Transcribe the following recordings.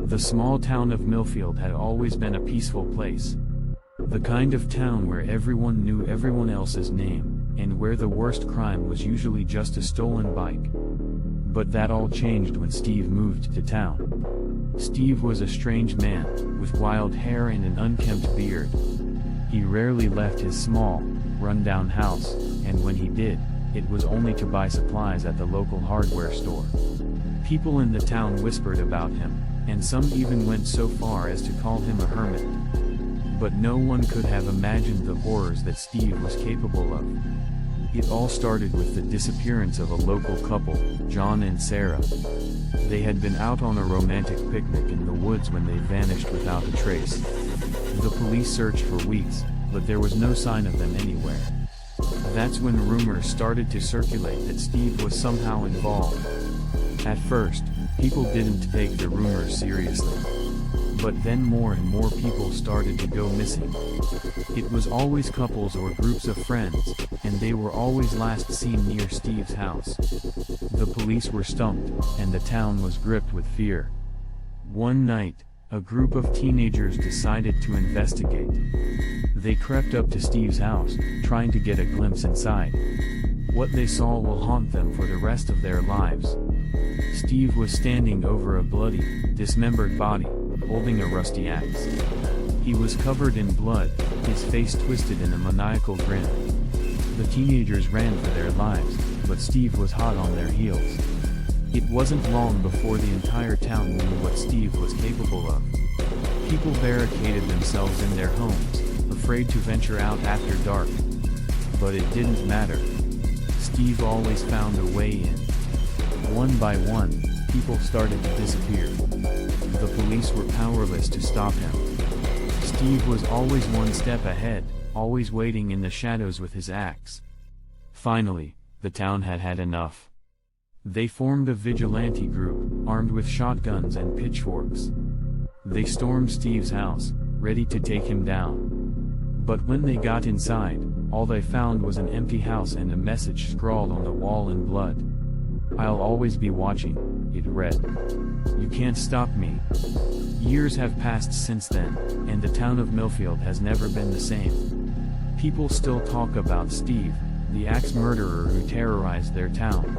The small town of Millfield had always been a peaceful place. The kind of town where everyone knew everyone else's name, and where the worst crime was usually just a stolen bike. But that all changed when Steve moved to town. Steve was a strange man, with wild hair and an unkempt beard. He rarely left his small, run-down house, and when he did, it was only to buy supplies at the local hardware store. People in the town whispered about him, and some even went so far as to call him a hermit. But no one could have imagined the horrors that Steve was capable of. It all started with the disappearance of a local couple, John and Sarah. They had been out on a romantic picnic in the woods when they vanished without a trace. The police searched for weeks, but there was no sign of them anywhere. That's when rumors started to circulate that Steve was somehow involved. At first, people didn't take the rumors seriously. But then more and more people started to go missing. It was always couples or groups of friends, and they were always last seen near Steve's house. The police were stumped, and the town was gripped with fear. One night, a group of teenagers decided to investigate. They crept up to Steve's house, trying to get a glimpse inside. What they saw will haunt them for the rest of their lives. Steve was standing over a bloody, dismembered body, holding a rusty axe. He was covered in blood, his face twisted in a maniacal grin. The teenagers ran for their lives, but Steve was hot on their heels. It wasn't long before the entire town knew what Steve was capable of. People barricaded themselves in their homes, afraid to venture out after dark. But it didn't matter. Steve always found a way in. One by one, people started to disappear. The police were powerless to stop him. Steve was always one step ahead, always waiting in the shadows with his axe. Finally, the town had had enough. They formed a vigilante group, armed with shotguns and pitchforks. They stormed Steve's house, ready to take him down. But when they got inside, all they found was an empty house and a message scrawled on the wall in blood. "I'll always be watching," it read. "You can't stop me." Years have passed since then, and the town of Millfield has never been the same. People still talk about Steve, the axe murderer who terrorized their town.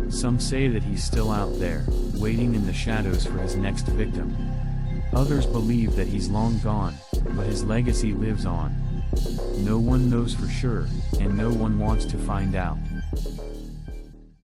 Some say that he's still out there, waiting in the shadows for his next victim. Others believe that he's long gone, but his legacy lives on. No one knows for sure, and no one wants to find out.